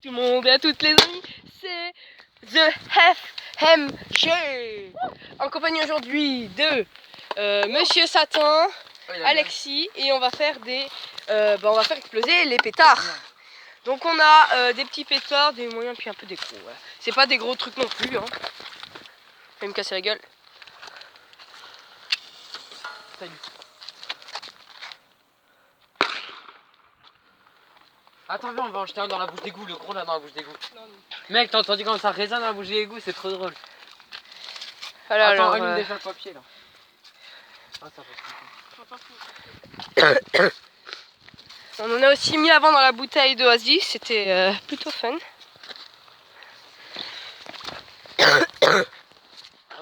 Tout le monde et à toutes les amis, c'est The FMG en compagnie aujourd'hui de Monsieur Satan, Alexis, et on va faire on va faire exploser les pétards. Donc on a des petits pétards, des moyens puis un peu des gros. Voilà. C'est pas des gros trucs non plus. Hein. Je vais me casser la gueule. Salut. Attends, viens, on va en jeter un dans la bouche d'égout, le gros là dans la bouche d'égout. Mec, t'as entendu quand ça résonne dans la bouche d'égout, c'est trop drôle. Voilà, attends, alors, allume déjà le papier là. Ah, ça va. On en a aussi mis avant dans la bouteille d'Oasis, c'était plutôt fun.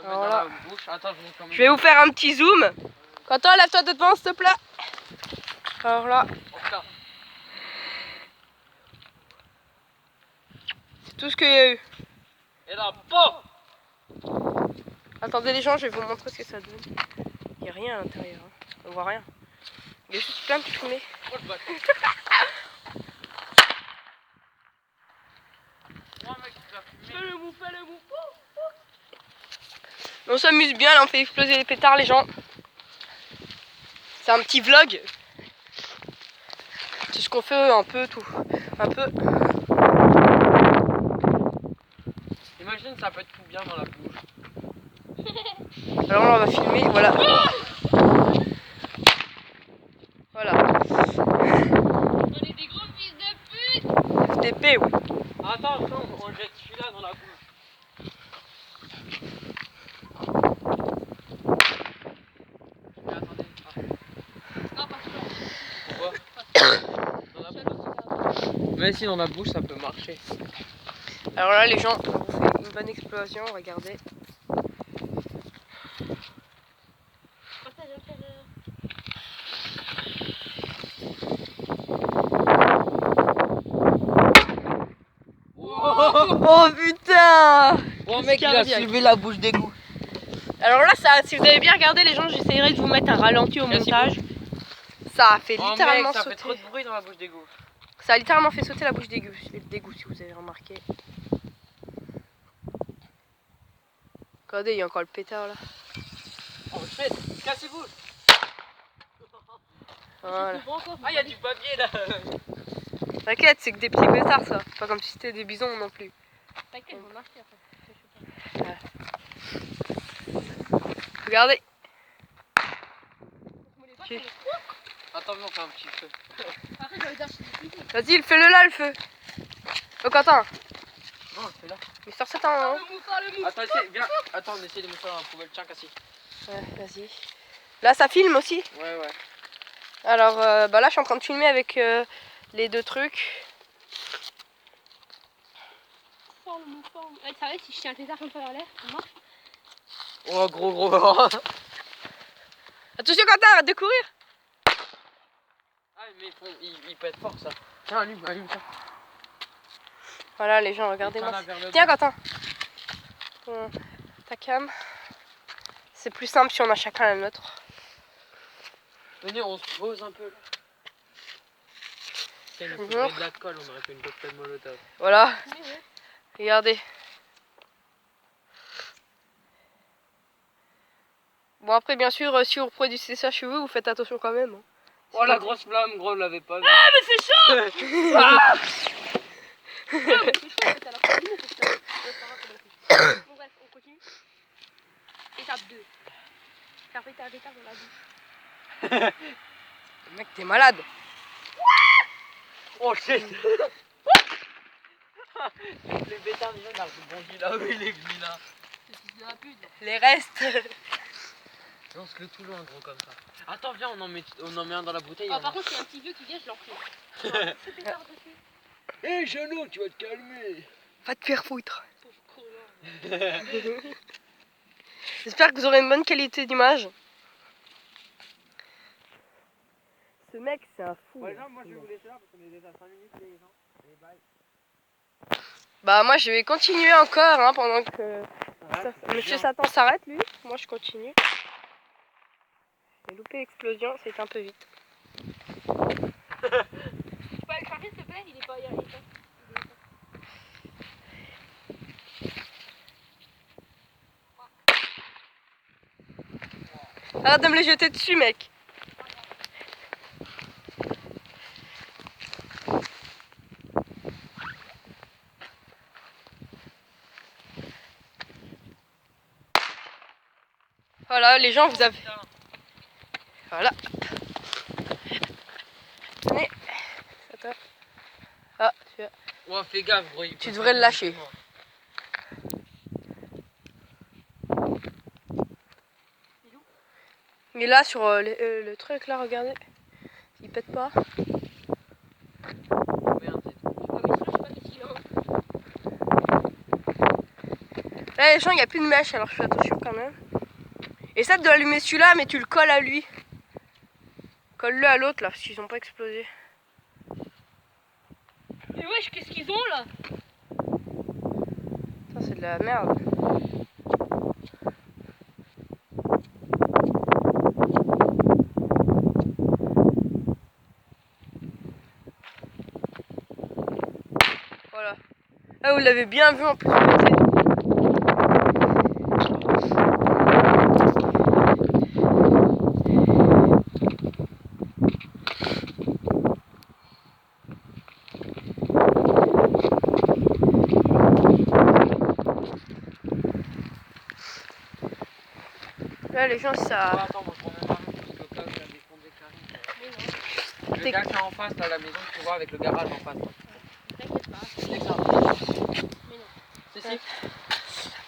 Alors là, attends, je vais vous faire un petit zoom. Quentin, lève-toi de devant s'il te plaît. Alors là, c'est tout ce qu'il y a eu. Et là, bon. Attendez les gens, je vais vous montrer ce que ça donne. Il n'y a rien à l'intérieur, hein. On voit rien. Il y a juste plein de fumée. On s'amuse bien, là on fait exploser les pétards les gens. C'est un petit vlog. C'est ce qu'on fait un peu tout. Un peu. Imagine ça peut être tout bien dans la bouche. Alors là on va filmer, voilà. Voilà. On est des gros fils de pute. FDP, oui. Attention, on jette celui-là dans la bouche. Mais attendez. Non, pas sûr. Pourquoi? Dans la bouche. Mais si dans la bouche ça peut marcher. Alors là les gens, on fait une bonne explosion, regardez. Oh putain! Oh mec, il a soulevé la bouche d'égout. Alors là, ça, si vous avez bien regardé les gens, j'essayerai de vous mettre un ralenti au montage. Ça a fait littéralement mec, ça sauter. fait trop de bruit dans la bouche d'égout. Ça a littéralement fait sauter la bouche d'égout, si vous avez remarqué. Regardez, il y a encore le pétard là. Oh shit, cassez-vous. Voilà. Ah, il y a du papier là. T'inquiète, c'est que des petits pétards ça. Pas comme si c'était des bisons non plus. T'inquiète, on va marcher après. Voilà. Regardez. Attends, on fait un petit feu. Après, je vais dire Vas-y, fais-le là le feu. Oh Quentin. Non, c'est là. Mais sors ça hein. Attends, essaye, viens. Attends, on essaie de mettre ça dans la poubelle. Tiens, Cassie. Ouais, vas-y. Là, ça filme aussi. Ouais, ouais. Alors, là, je suis en train de filmer avec les deux trucs. Forme. Ouais, ça va si je tiens un pétard comme ça dans l'air, ça marche. Oh, gros. Attention Quentin, arrête de courir. Ah, mais il peut être fort ça. Tiens, allume ça. Voilà les gens, regardez-moi. Tiens Quentin. Ta cam. C'est plus simple si on a chacun la nôtre. Venez, on se pose un peu là. Tiens, il faut de l'alcool, on aurait fait une cocktail molotov. Voilà. Regardez. Bon après bien sûr si vous reproduisez ça chez vous, vous faites attention quand même. Hein. Oh la grosse flamme, gros, on l'avait pas vu. Ah mais c'est chaud. Ah Bon bref, on continue. Étape 2. Faire péter un pétard dans la bouche. Mec t'es malade. Oh shit. Les pétards déjà, il a rebondi là où il est venu là. C'est fils de la pute. Les restes. Non, c'est le tout loin, gros, comme ça. Attends, viens, on en met un dans la bouteille. Ah, par contre, il y a un petit vieux qui vient, je l'enfile. Ce pétard dessus. Hé, Jeannot, tu vas te calmer. Va te faire foutre. J'espère que vous aurez une bonne qualité d'image. Ce mec c'est un fou. Ouais, non, moi je vais vous laisser là parce qu'on est déjà à 5 minutes les gens. Allez, bye. Bah moi je vais continuer encore hein, pendant que Monsieur Satan s'arrête lui. Moi je continue. J'ai loupé l'explosion, c'est un peu vite. Tu peux aller craquer s'il te plaît? Il est pas. Arrête de me les jeter dessus, mec. Voilà, les gens, vous avez... Voilà. Tenez. Attends. Ah, Ouais, fais gaffe, gros. tu devrais le lâcher. Il est là sur le truc, là, regardez. Il pète pas. Là, les gens, il n'y a plus de mèche, alors je fais attention quand même. Essaie de allumer celui-là, mais tu le colles à lui. Colle-le à l'autre, là, parce qu'ils n'ont pas explosé. Mais wesh, qu'est-ce qu'ils ont là? Ça, c'est de la merde. Voilà. Là, vous l'avez bien vu en plus. Là, les gens, ça. Attends, moi je remets ma main parce que au cas où il a défendu Karine. Le gars qui est en face, là, la maison, tu vois, avec le garage en face. T'inquiète pas. Mais non. Si, si.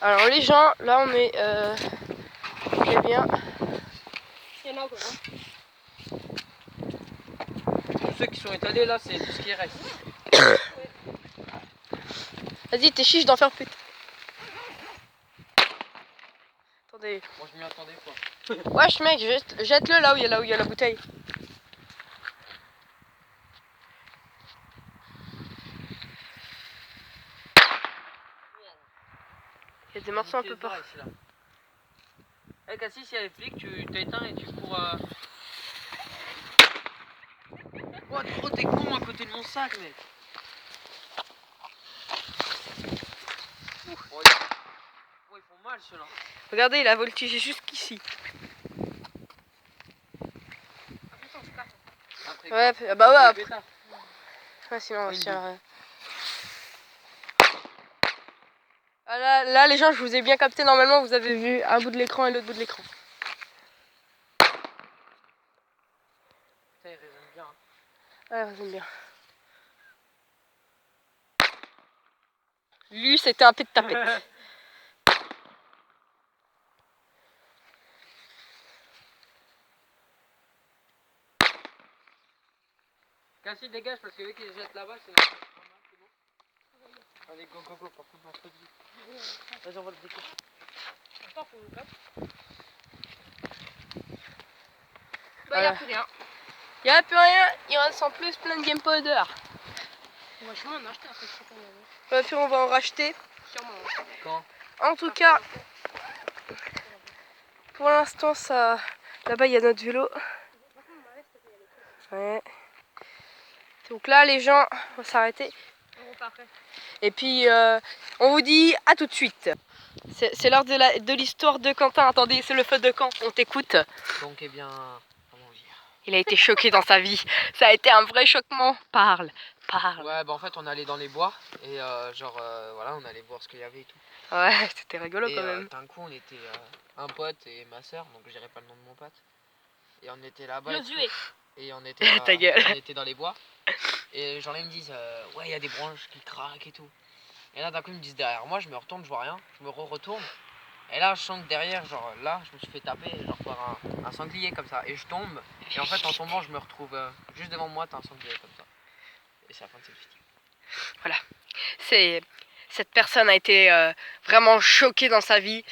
Alors, les gens, là, on est. Très bien. Il y en a encore. Hein. Tous ceux qui sont étalés là, c'est tout ce qui reste. Vas-y, t'es chiche d'en faire plus. Attendez. Moi je m'y attendais quoi. Wesh, mec, jette-le là où il y a la bouteille. Il y a des morceaux un peu partout. Eh Cassis, s'il y a les flics, tu t'éteins et tu cours. Oh, trop t'es con à côté de mon sac, mec. Oh, ils font mal ceux-là. Regardez, il a voltigé jusqu'ici. Ouais, bah ouais, après. Ouais, sinon on va se faire. Ah, là, les gens, je vous ai bien capté. Normalement, vous avez vu un bout de l'écran et l'autre bout de l'écran. Putain, il résonne bien. Ouais, il résonne bien. Lui, c'était un pet de tapette. Cassis, dégage parce que vu qu'ils jettent là-bas, c'est bon. Allez, go, go, go, par contre, on se dit. Vas-y, on va le découvrir. Attends, faut le cap. Voilà. Y'a plus rien. Il n'y a plus rien, il reste en plus plein de Game Powder. Vachement, on a acheté après, je sais pas. Ouais, puis on va en racheter. Sûrement. Quand? En tout cas, pour l'instant, ça. Là-bas, il y a notre vélo. Ouais. Donc là, les gens, on va s'arrêter. On repart après. Et puis, on vous dit à tout de suite. C'est l'heure de l'histoire de Quentin. Attendez, c'est le feu de camp. On t'écoute. Donc, eh bien, comment dire? Il a été choqué dans sa vie. Ça a été un vrai choquement. Parle. Ouais, bah en fait, on allait dans les bois et voilà, on allait voir ce qu'il y avait et tout. Ouais, c'était rigolo Et quand même. d'un coup, on était un pote et ma soeur, donc je dirais pas le nom de mon pote. Et on était là-bas. Josué. Et on était, Ta gueule. on était dans les bois. Et genre là, ils me disent, ouais, il y a des branches qui craquent et tout. Et là, d'un coup, ils me disent derrière moi, je me retourne, je vois rien. Je me retourne. Et là, je sens que derrière, genre là, je me suis fait taper genre par un sanglier comme ça. Et je tombe. Et en fait, en tombant, je me retrouve juste devant moi, t'as un sanglier comme ça. Et c'est la fin de cette vidéo. Voilà. Cette personne a été vraiment choquée dans sa vie.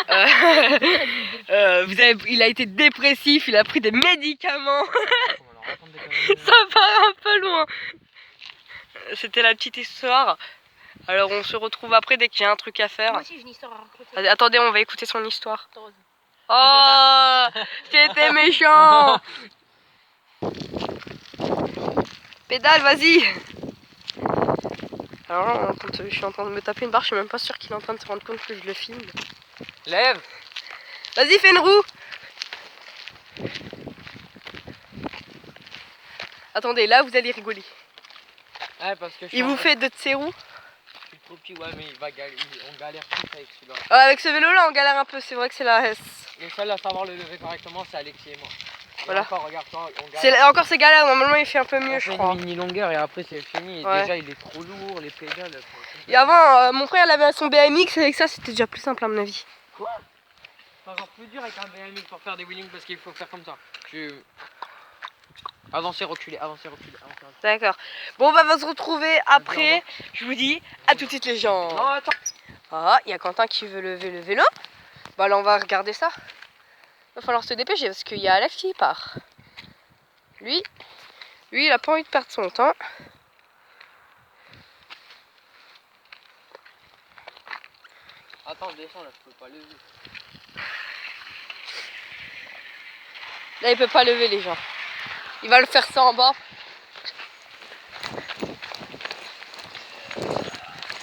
Il a été dépressif, il a pris des médicaments. Ça part un peu loin. C'était la petite histoire. Alors on se retrouve après dès qu'il y a un truc à faire. Moi aussi j'ai une histoire à raconter. Attendez, on va écouter son histoire. Oh, c'était méchant. Pédale, vas-y. Alors là, je suis en train de me taper une barre, je suis même pas sûre qu'il est en train de se rendre compte que je le filme. Lève. Vas-y, fais une roue. Attendez, là vous allez rigoler. Ouais, parce que je suis Il vous en- fait de ses roues. je suis trop petit, ouais, mais on galère tous avec celui-là. Avec ce vélo là on galère un peu, c'est vrai que c'est la S. Le seul à savoir le lever correctement, c'est Alexis et moi. Et Voilà. encore, regarde-toi, on galère. Encore c'est galère, normalement il fait un peu mieux On je fait crois. une mini longueur et après c'est fini. Et Ouais. déjà, il est trop lourd, les pédales. Et avant, mon frère il avait son BMX, avec ça c'était déjà plus simple à mon avis. Quoi? C'est encore plus dur avec un BMX pour faire des wheelings parce qu'il faut faire comme ça. Avancer, reculer, avancer, reculer, avancer, reculer. D'accord. Bon, on va se retrouver après. Je vous dis à tout de suite les gens. Non, attends. Ah, il y a Quentin qui veut lever le vélo. Bah là on va regarder ça. Il va falloir se dépêcher parce qu'il y a Alex qui part. Lui, il a pas envie de perdre son temps. Attends, je descends là, je peux pas lever. Là il peut pas lever les gens. Il va le faire ça en bas.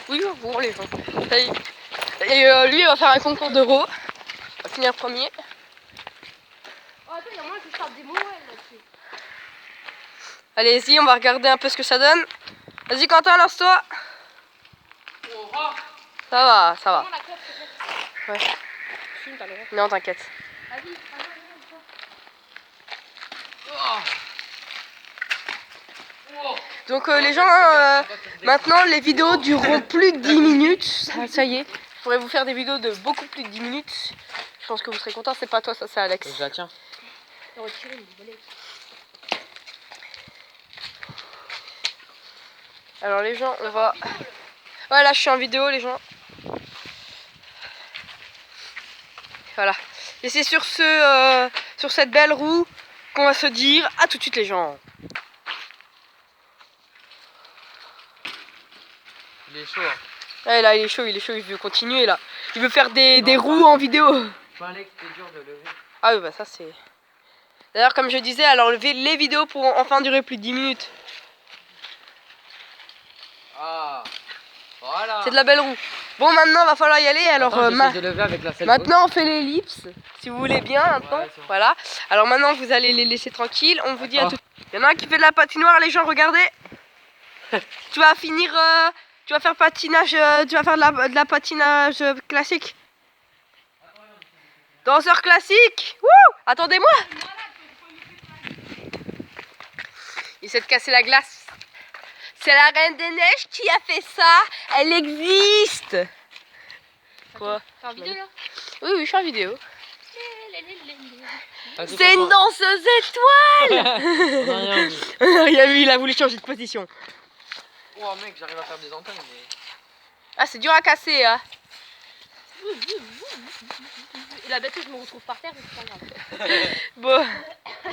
Oui, bon les gens. Ça y est. Et lui il va faire un concours d'euros. Il va finir premier. Oh, attends, il y a moi qui tape des moelles là-dessus. Allez-y, on va regarder un peu ce que ça donne. Vas-y Quentin, lance-toi. Ça va, ça va. Comment la clope, s'il te plaît? Ouais. Fume, t'as le droit. Non, t'inquiète. Vas-y, Donc les gens, maintenant les vidéos dureront plus de 10 minutes. Ça y est, je pourrais vous faire des vidéos de beaucoup plus de 10 minutes. Je pense que vous serez content, c'est pas toi, ça c'est Alex. Je la tiens. T'as retiré une volée. Alors les gens, on va... Ouais, là je suis en vidéo les gens. Voilà. Et c'est sur sur cette belle roue qu'on va se dire à tout de suite les gens. Il est chaud. Hein. Ouais là il est chaud, il veut continuer là. Il veut faire des roues en vidéo. Alex, c'est dur de lever. Ah oui bah ça c'est... D'ailleurs comme je disais, alors les vidéos pourront enfin durer plus de 10 minutes. Ah, voilà. C'est de la belle roue. Bon maintenant va falloir y aller, alors Attends, j'essaie de lever avec la selle maintenant on fait l'ellipse, si vous voulez bien maintenant. Ouais, c'est bon. Voilà. Alors maintenant vous allez les laisser tranquilles, on vous dit à Attends. tout. Il y en a un qui fait de la patinoire les gens, regardez. Tu vas finir, tu vas faire patinage, tu vas faire de la patinage classique. Danseur classique. Wouh! Attendez-moi. Il essaie de casser la glace. C'est la Reine des Neiges qui a fait ça. Elle existe. Quoi? T'es en vidéo là? Oui, je suis en vidéo. Ah, C'est une danseuse étoile. On a rien vu, il a voulu changer de position. Oh mec, j'arrive à faire des antennes mais... Ah, c'est dur à casser, hein. Et la bête, je me retrouve par terre, mais c'est pas grave. Bon.